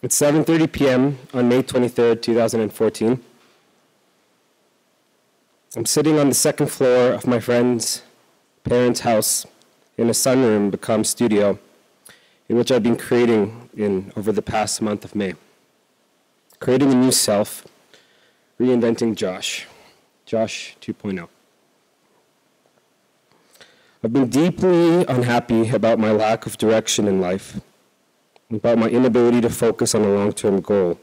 It's 7:30 p.m. on May 23rd, 2014. I'm sitting on the second floor of my friend's parents' house in a sunroom become studio in which I've been creating in over the past month of May. Creating a new self, reinventing Josh 2.0. I've been deeply unhappy about my lack of direction in life, about my inability to focus on a long-term goal.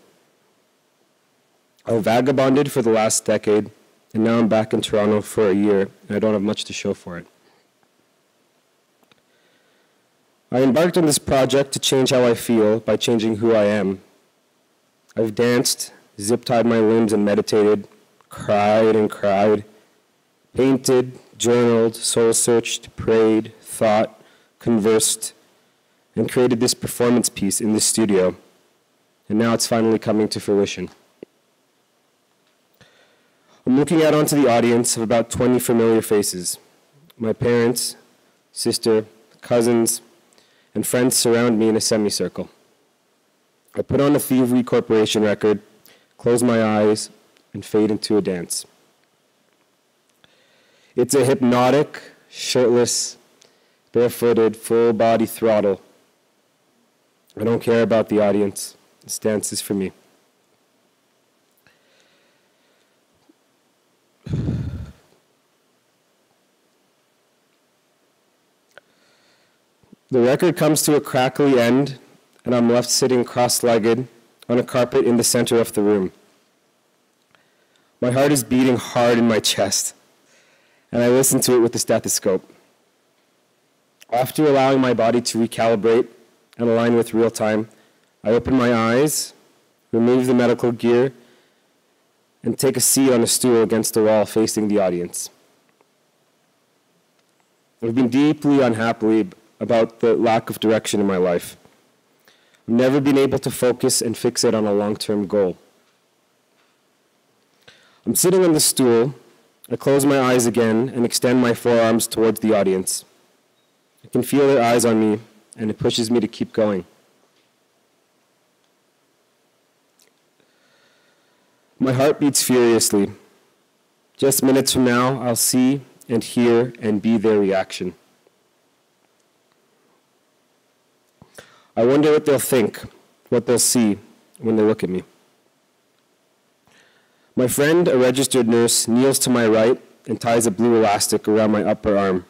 I've vagabonded for the last decade, and now I'm back in Toronto for a year, and I don't have much to show for it. I embarked on this project to change how I feel by changing who I am. I've danced, zip-tied my limbs and meditated, cried and cried, painted, journaled, soul-searched, prayed, thought, conversed, and created this performance piece in this studio. And now it's finally coming to fruition. I'm looking out onto the audience of about 20 familiar faces. My parents, sister, cousins, and friends surround me in a semicircle. I put on a Thievery Corporation record, close my eyes, and fade into a dance. It's a hypnotic, shirtless, barefooted, full-body throttle. I don't care about the audience. This dance is for me. The record comes to a crackly end, and I'm left sitting cross-legged on a carpet in the center of the room. My heart is beating hard in my chest, and I listen to it with the stethoscope. After allowing my body to recalibrate and align with real time, I open my eyes, remove the medical gear, and take a seat on a stool against the wall facing the audience. I've been deeply unhappy about the lack of direction in my life. I've never been able to focus and fixate on a long-term goal. I'm sitting on the stool. I close my eyes again and extend my forearms towards the audience. I can feel their eyes on me, and it pushes me to keep going. My heart beats furiously. Just minutes from now, I'll see and hear and be their reaction. I wonder what they'll think, what they'll see when they look at me. My friend, a registered nurse, kneels to my right and ties a blue elastic around my upper arm.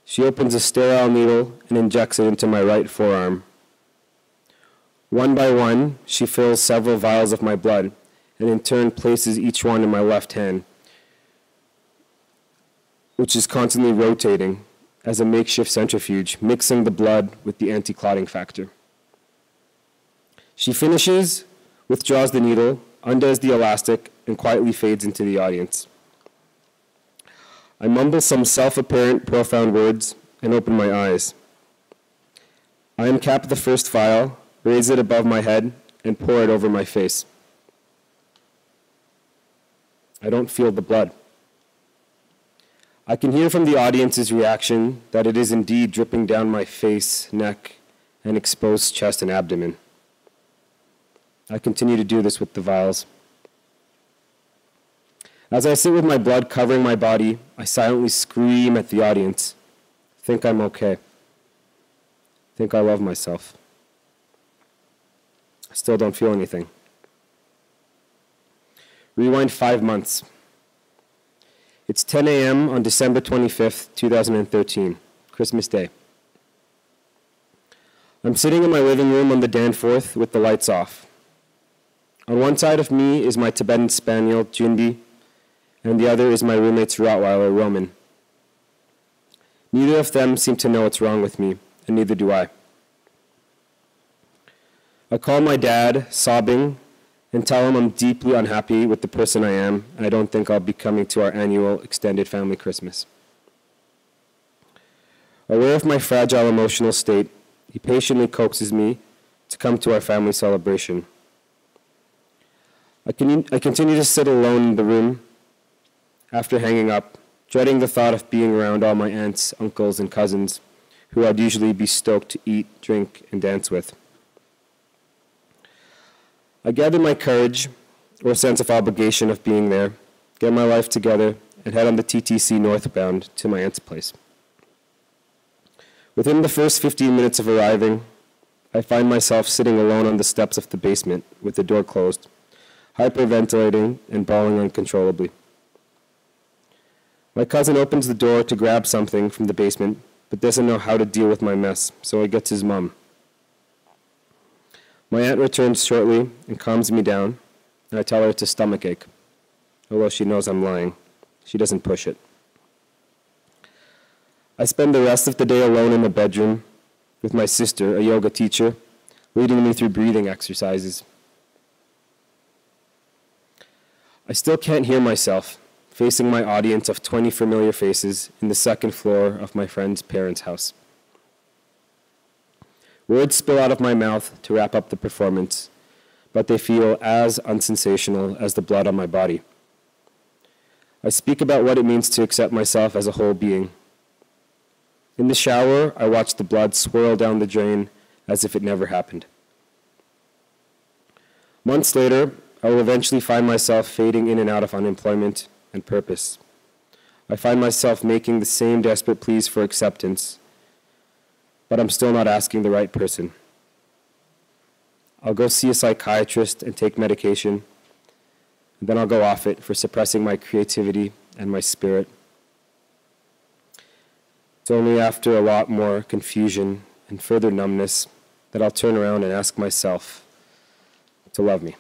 She opens a sterile needle and injects it into my right forearm. One by one, she fills several vials of my blood and in turn places each one in my left hand, which is constantly rotating as a makeshift centrifuge, mixing the blood with the anti-clotting factor. She finishes, withdraws the needle, undoes the elastic, and quietly fades into the audience. I mumble some self-apparent profound words and open my eyes. I uncap the first vial, raise it above my head, and pour it over my face. I don't feel the blood. I can hear from the audience's reaction that it is indeed dripping down my face, neck, and exposed chest and abdomen. I continue to do this with the vials. As I sit with my blood covering my body, I silently scream at the audience. Think I'm okay. Think I love myself. I still don't feel anything. Rewind 5 months. It's 10 a.m. on December 25th, 2013, Christmas Day. I'm sitting in my living room on the Danforth with the lights off. On one side of me is my Tibetan Spaniel, Junbi, and the other is my roommate's Rottweiler, Roman. Neither of them seem to know what's wrong with me, and neither do I. I call my dad, sobbing, and tell him I'm deeply unhappy with the person I am, and I don't think I'll be coming to our annual extended family Christmas. Aware of my fragile emotional state, he patiently coaxes me to come to our family celebration. I continue to sit alone in the room after hanging up, dreading the thought of being around all my aunts, uncles, and cousins, who I'd usually be stoked to eat, drink, and dance with. I gather my courage, or sense of obligation of being there, get my life together, and head on the TTC northbound to my aunt's place. Within the first 15 minutes of arriving, I find myself sitting alone on the steps of the basement with the door closed, hyperventilating and bawling uncontrollably. My cousin opens the door to grab something from the basement, but doesn't know how to deal with my mess, so he gets his mom. My aunt returns shortly and calms me down, and I tell her it's a stomachache. Although she knows I'm lying, she doesn't push it. I spend the rest of the day alone in the bedroom with my sister, a yoga teacher, leading me through breathing exercises. I still can't hear myself, facing my audience of 20 familiar faces in the second floor of my friend's parents' house. Words spill out of my mouth to wrap up the performance, but they feel as unsensational as the blood on my body. I speak about what it means to accept myself as a whole being. In the shower, I watch the blood swirl down the drain as if it never happened. Months later, I will eventually find myself fading in and out of unemployment and purpose. I find myself making the same desperate pleas for acceptance, but I'm still not asking the right person. I'll go see a psychiatrist and take medication, and then I'll go off it for suppressing my creativity and my spirit. It's only after a lot more confusion and further numbness that I'll turn around and ask myself to love me.